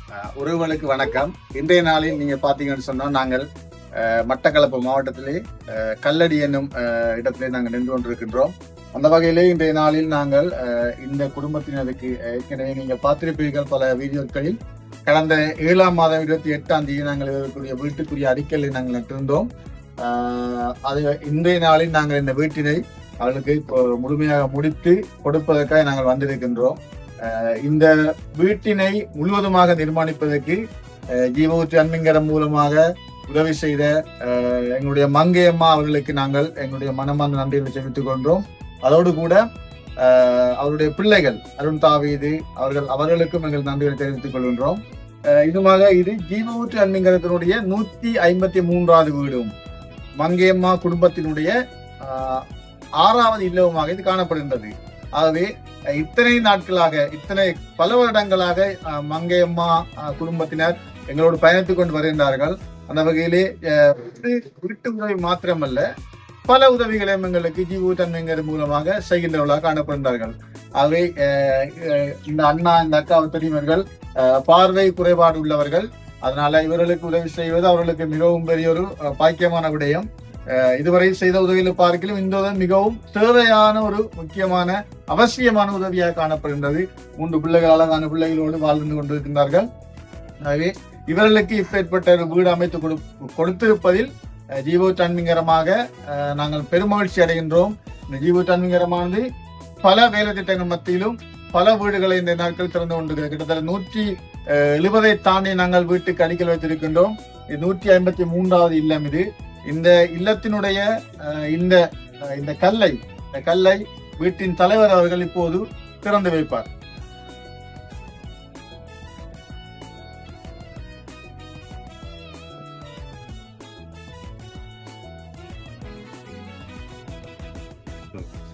உறவுகளுக்கு வணக்கம். இன்றைய நாளில் நீங்க பாத்தீங்கன்னு சொன்னா நாங்கள் மட்டக்களப்பு மாவட்டத்திலே கல்லடி என்னும் இடத்திலே நாங்கள் நின்று கொண்டிருக்கின்றோம். அந்த வகையிலே இன்றைய நாளில் நாங்கள் இந்த குடும்பத்தினருக்கு ஏற்கனவே நீங்கள் பார்த்திருப்பீர்கள் பல வீடியோக்களில் கடந்த 7ஆம் மாதம் 28ஆம் தேதி நாங்கள் இதற்குரிய வீட்டுக்குரிய அறிக்கையை நாங்கள் நட்டிருந்தோம். அது இன்றைய நாளில் நாங்கள் இந்த வீட்டினை அவர்களுக்கு முழுமையாக முடித்து கொடுப்பதற்காக நாங்கள் வந்திருக்கின்றோம். இந்த வீட்டினை முழுவதுமாக நிர்மாணிப்பதற்கு ஜீவூற்றி அன்மிங்கரம் மூலமாக உதவி செய்த எங்களுடைய மங்கையம்மா அவர்களுக்கு நாங்கள் எங்களுடைய மனமார்ந்த நன்றிகளை தெரிவித்துக் கொண்டோம். அதோடு கூட அவருடைய பிள்ளைகள் அருண் தாவீது அவர்களுக்கும் எங்கள் நன்றிகளை தெரிவித்துக் கொள்கின்றோம். இதுமாக இது ஜீவூற்றி அன்மிங்கரத்தினுடைய 153வது வீடும் மங்கையம்மா குடும்பத்தினுடைய 6வது இல்லவுமாக இது காணப்படுகின்றது. ஆகவே இத்தனை நாட்களாக பல வருடங்களாக மங்கையம்மா குடும்பத்தினர் எங்களோடு பயணித்துக் கொண்டு வருகின்றார்கள். அந்த வகையிலே வீட்டு உதவி மாத்திரமல்ல பல உதவிகளையும் எங்களுக்கு ஜீவூற்றி அன்மிங்கரம் மூலமாக செய்கின்றவர்களாக காணப்படுகின்றார்கள். ஆகவே இந்த அண்ணா இந்த அக்கா தெரியுமர்கள் பார்வை குறைபாடு உள்ளவர்கள். அதனால இவர்களுக்கு உதவி செய்வது அவர்களுக்கு மிகவும் பெரிய ஒரு பாக்கியமான விடயம். இதுவரை செய்த உதவிகளை பார்க்கலும் இந்த உதவி மிகவும் தேவையான ஒரு முக்கியமான அவசியமான உதவியாக காணப்படுகின்றது. 3 பிள்ளைகள் அழகான பிள்ளைகளோடு வாழ்ந்து கொண்டிருக்கின்றார்கள். ஆகவே இவர்களுக்கு இப்பேற்பட்ட ஒரு வீடு அமைத்து கொடுத்திருப்பதில் ஜீவூற்றி அன்மிங்கரமாக நாங்கள் பெருமகிழ்ச்சி அடைகின்றோம். இந்த ஜீவூற்றி அன்மிங்கரமானது பல வேலை திட்டங்கள் மத்தியிலும் பல வீடுகளை இந்த நாட்கள் திறந்து கொண்டிருக்கிறது. கிட்டத்தட்ட 170 தாண்டி நாங்கள் வீட்டுக்கு அடிக்கல் வைத்திருக்கின்றோம். 153வது இல்லம் இது. இந்த இல்லத்தினுடைய இந்த கல்லை வீட்டின் தலைவர் அவர்கள் இப்போது திறந்து வைப்பார்.